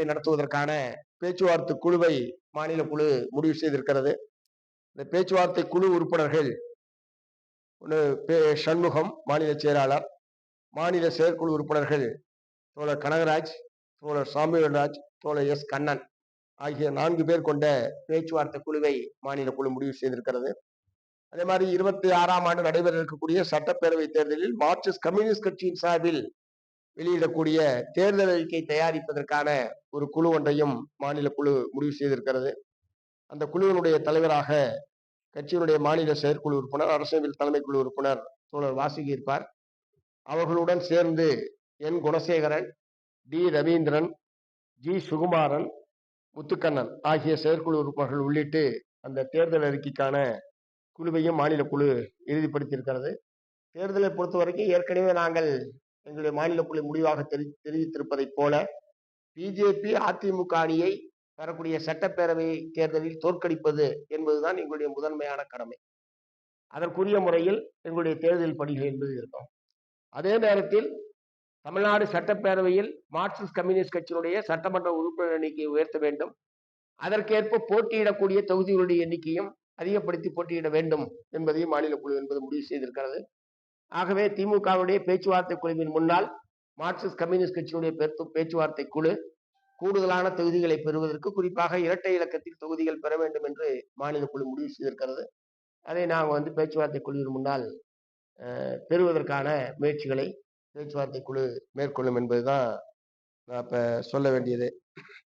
கூட்டத்தை நடத்துவதற்கான பேச்சுவார்த்தை குழுவை மாநில குழு முடிவு செய்திருக்கிறது. இந்த பேச்சுவார்த்தை குழு உறுப்பினர்கள் சண்முகம் மாநில செயலாளர், மாநில செயற்குழு உறுப்பினர்கள் தோழர் கனகராஜ், தோழர் சாமுவேல்ராஜ், தோழர் எஸ் கண்ணன் ஆகிய 4 பேர் கொண்ட பேச்சுவார்த்தை குழுவை மாநில குழு முடிவு செய்திருக்கிறது. அதே மாதிரி 26ஆம் ஆண்டு நடைபெற இருக்கக்கூடிய சட்டப்பேரவை தேர்தலில் மார்க்சிஸ்ட் கம்யூனிஸ்ட் கட்சியின் சார்பில் வெளியிடக்கூடிய தேர்தல் அறிக்கை தயாரிப்பதற்கான ஒரு குழு ஒன்றையும் மாநில குழு முடிவு செய்திருக்கிறது. அந்த குழுவினுடைய தலைவராக கட்சியினுடைய மாநில செயற்குழு உறுப்பினர், அரசியல் தலைமை குழு உறுப்பினர் தோழர் வாசுகி இருப்பார். அவர்களுடன் சேர்ந்து என் குணசேகரன், டி ரவீந்திரன், ஜி சுகுமாரன், முத்துக்கண்ணன் ஆகிய செயற்குழு உறுப்பினர்கள் உள்ளிட்டு அந்த தேர்தல் அறிக்கைக்கான குழுவையும் மாநில குழு இறுதிப்படுத்தியிருக்கிறது. தேர்தலை பொறுத்த வரைக்கும் ஏற்கனவே நாங்கள் எங்களுடைய மாநில குழு முடிவாக தெரிவித்திருப்பதை போல பிஜேபி அதிமுக அணியை வரக்கூடிய சட்டப்பேரவை தேர்தலில் தோற்கடிப்பது என்பதுதான் எங்களுடைய முதன்மையான கடமை. அதற்குரிய முறையில் எங்களுடைய தேர்தல் பணிகள் என்பது இருக்கும். அதே நேரத்தில் தமிழ்நாடு சட்டப்பேரவையில் மார்க்சிஸ்ட் கம்யூனிஸ்ட் கட்சியினுடைய சட்டமன்ற உறுப்பினர் எண்ணிக்கையை உயர்த்த வேண்டும். அதற்கேற்ப போட்டியிடக்கூடிய தொகுதிகளுடைய எண்ணிக்கையும் அதிகப்படுத்தி போட்டியிட வேண்டும் என்பதையும் மாநில குழு என்பது முடிவு செய்திருக்கிறது. ஆகவே திமுகவுடைய பேச்சுவார்த்தை குழுவின் முன்னால் மார்க்சிஸ்ட் கம்யூனிஸ்ட் கட்சியினுடைய பேச்சுவார்த்தை குழு கூடுதலான தொகுதிகளை பெறுவதற்கு, குறிப்பாக இரட்டை இலக்கத்தில் தொகுதிகள் பெற வேண்டும் என்று மாநில குழு முடிவு செய்திருக்கிறது. அதை நாங்கள் பேச்சுவார்த்தை குழுவின் முன்னால் பெறுவதற்கான முயற்சிகளை பேச்சுவார்த்தை குழு மேற்கொள்ளும் என்பதுதான் நான் இப்ப சொல்ல வேண்டியது.